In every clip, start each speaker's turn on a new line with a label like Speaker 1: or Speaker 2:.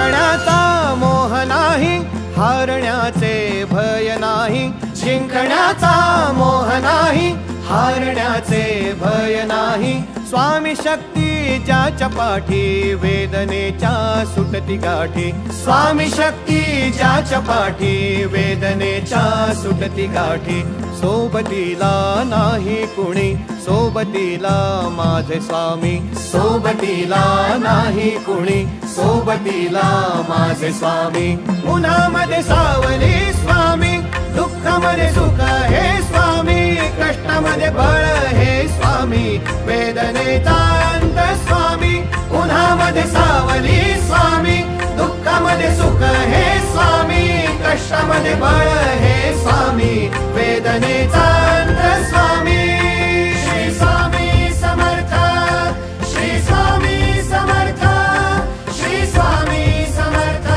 Speaker 1: जिंकण्याचा मोह नाही, हारण्याचे भय नाही. जिंकण्याचा मोह नाही, हारण्याचे भय नाही. स्वामी शक्ती ज्याच्या पाठी, वेदनेच्या सुटती गाठी. स्वामी शक्ती ज्याच्या पाठी, वेदनेच्या सुटती गाठी. सोबतीला नाही कुणी, सोबतीला माझे स्वामी. सोबतीला नाही कुणी, सोबतीला माझे स्वामी. उन्हामध्ये सावली स्वामी, दुःखामध्ये सुख हे स्वामी. कष्टामध्ये बळ हे स्वामी, वेदनेचा अंत स्वामी. उन्हामध्ये सावली स्वामी, दुःखामध्ये सुख हे स्वामी. कष्टामध्ये बळ हे स्वामी, वेदनेचा अंत स्वामी. श्री स्वामी समर्थ, श्री स्वामी समर्थ, श्री स्वामी समर्थ,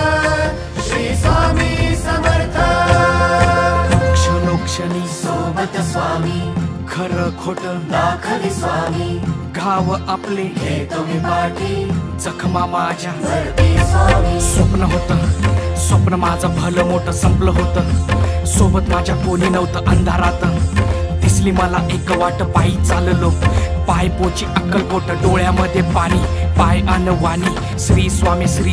Speaker 1: श्री स्वामी समर्थ.
Speaker 2: क्षणोक्षणी
Speaker 3: सोबत स्वामी,
Speaker 2: खरं खोट
Speaker 3: दाखवी स्वामी.
Speaker 2: घाव आपले
Speaker 3: हे तुम्ही पाठी,
Speaker 2: जखमा माझ्या
Speaker 3: भरती स्वामी.
Speaker 2: स्वप्न होतं, स्वप्न माझं भलं मोठं संपलं होतं. सोबत माझ्या कोणी नव्हतं अंधारात. दिसली मला एक वाट, पायी चाललो पाय पोची अक्कलकोट. डोळ्यामध्ये पाणी, पाय अनवाणी. श्री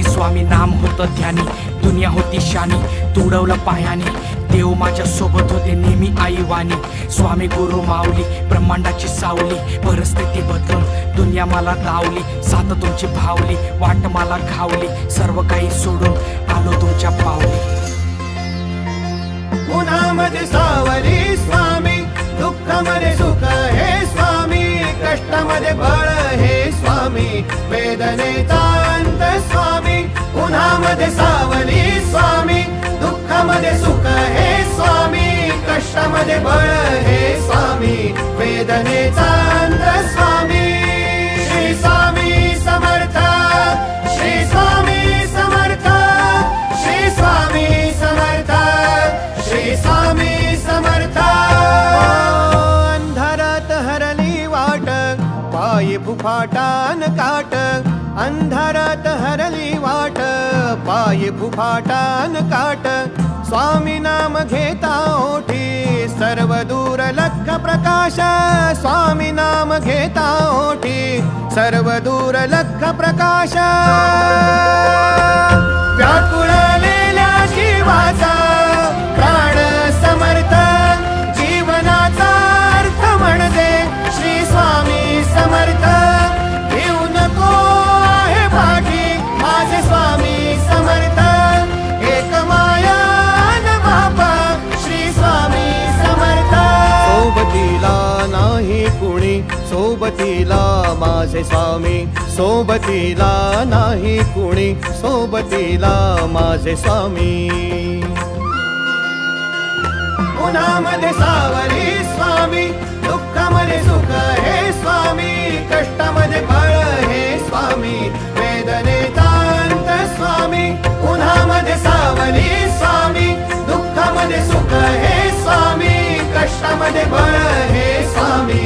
Speaker 2: स्वामी नाम होतं ध्यानी. दुनिया होती शानी, तुडवलं पायाने. देव माझ्या सोबत होते नेहमी आईवानी. स्वामी गुरु माऊली, ब्रह्मांडाची सावली. परिस्थिती बदलून दुनिया मला दावली. साथ तुमची भावली, वाट मला घावली. सर्व काही सोडून आलो तुमच्या पावली.
Speaker 1: उन्हामध्ये सावली स्वामी, दुःखामध्ये सुख हे स्वामी. कष्टामध्ये बळ हे स्वामी, वेदनेचा अंत स्वामी. उन्हामध्ये सावली स्वामी, दुःखामध्ये सुख हे स्वामी. कष्टामध्ये बळ हे स्वामी, वेदनेचा अंत स्वामी. श्री स्वामी समर्थ, श्री स्वामी समर्थ, श्री स्वामी समर्थ, श्री स्वामी समर्थ. अंधारात हरली वाट, पायी फुफाटान काट. अंधारात हरली वाट, पायी फुफाटान काट. स्वामी नाम घेता ओठी, सर्व दूर लख प्रकाश. स्वामी नाम घेता ओठी, सर्व दूर लख प्रकाश. व्याकुळलेल्या जीवाचा प्राण समर्थ, जीवनाचा अर्थ म्हणजे श्री स्वामी समर्थ. घेऊ नको आहे पाठी, माझे स्वामी समर्थ. एक माया न बापा, श्री स्वामी समर्थ. सोबतीला नाही कुणी, सोबतीला माझे स्वामी. सोबतीला नाही कुणी, सोबतीला माझे स्वामी. उन्हामध्ये सावली स्वामी, दुःखामध्ये सुख हे स्वामी. कष्टामध्ये बळ हे स्वामी, वेदनेचा अंत स्वामी. उन्हामध्ये सावली स्वामी, दुःखामध्ये सुख हे स्वामी. कष्टामध्ये बळ हे स्वामी,